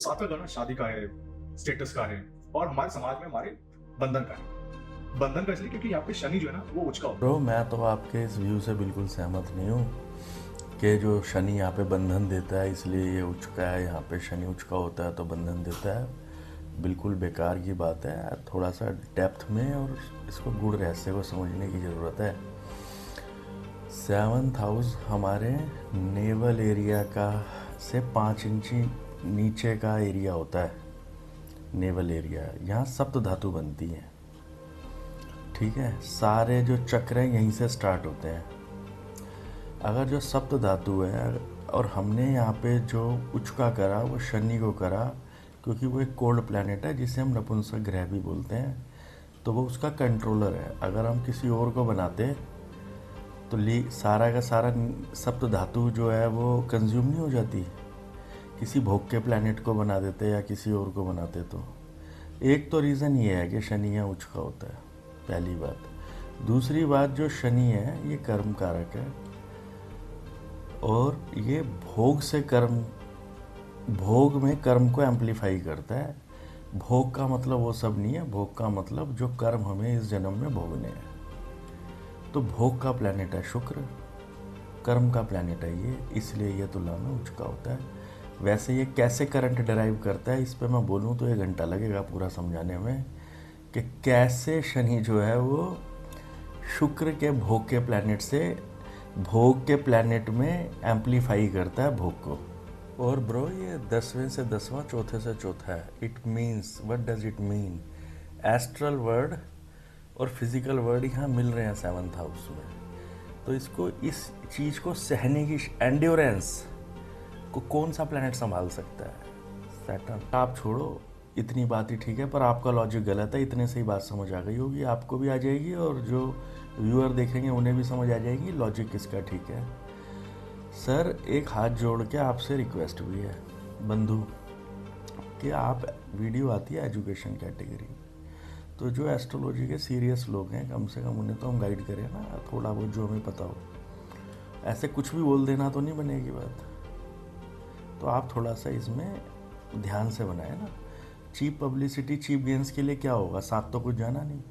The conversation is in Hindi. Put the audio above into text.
सातवां घर ना शादी का है, स्टेटस का है और हमारे समाज में हमारे बंधन का है। बंधन का इसलिए क्योंकि यहाँ पे शनि जो है ना वो उचका होता ब्रो मैं तो आपके इस व्यू से बिल्कुल सहमत नहीं हूँ कि जो शनि यहाँ पे बंधन देता है इसलिए ये उचका है। यहाँ पे शनि उचका होता है तो बंधन देता है, बिल्कुल बेकार की बात है। थोड़ा सा डेप्थ में और इसको गूढ़ रहस्य को समझने की ज़रूरत है। 7th हाउस हमारे नेवल एरिया का से 5 इंची नीचे का एरिया होता है। नेवल एरिया यहाँ सप्त धातु बनती हैं, ठीक है। सारे जो चक्र हैं यहीं से स्टार्ट होते हैं। अगर जो सप्त धातु है और हमने यहाँ पे जो उचका करा वो शनि को करा, क्योंकि वो एक कोल्ड प्लैनेट है जिसे हम नपुंसक ग्रह भी बोलते हैं, तो वो उसका कंट्रोलर है। अगर हम किसी और को बनाते तो सारा का सारा सप्त धातु जो है वो कंज्यूम नहीं हो जाती। किसी भोग के प्लैनेट को बना देते या किसी और को बनाते तो एक तो रीज़न ये है कि शनि यहाँ उचका होता है, पहली बात। दूसरी बात, जो शनि है ये कर्म कारक है और ये भोग से कर्म, भोग में कर्म को एम्पलीफाई करता है। भोग का मतलब वो सब नहीं है, भोग का मतलब जो कर्म हमें इस जन्म में भोगने हैं। तो भोग का प्लैनेट है शुक्र, कर्म का प्लैनेट है ये, इसलिए ये तुला में उचका होता है। वैसे ये कैसे करंट डराइव करता है इस पे मैं बोलूँ तो 1 घंटा लगेगा पूरा समझाने में कि कैसे शनि जो है वो शुक्र के भोग के प्लैनेट से भोग के प्लैनेट में एम्पलीफाई करता है भोग को। और ब्रो ये 10वें से 10वां, चौथे से चौथा है। It means, what does it mean? Astral word और फिजिकल वर्ड यहाँ मिल रहे हैं 7th हाउस में। तो इसको, इस चीज़ को सहने की एंड्योरेंस को कौन सा प्लैनेट संभाल सकता है? सैटर्न। आप छोड़ो, इतनी बात ही ठीक है, पर आपका लॉजिक गलत है। इतने से ही बात समझ आ गई होगी, आपको भी आ जाएगी और जो व्यूअर देखेंगे उन्हें भी समझ आ जाएगी लॉजिक किसका ठीक है। सर एक हाथ जोड़ के आपसे रिक्वेस्ट भी है बंधु कि आप, वीडियो आती है एजुकेशन कैटेगरी, तो जो एस्ट्रोलॉजी के सीरियस लोग हैं कम से कम उन्हें तो हम गाइड करें ना, थोड़ा बहुत जो हमें पता हो। ऐसे कुछ भी बोल देना तो नहीं बनेगी बात। तो आप थोड़ा सा इसमें ध्यान से बनाए ना। चीप पब्लिसिटी चीप गेंस के लिए क्या होगा, साथ तो कुछ जाना नहीं।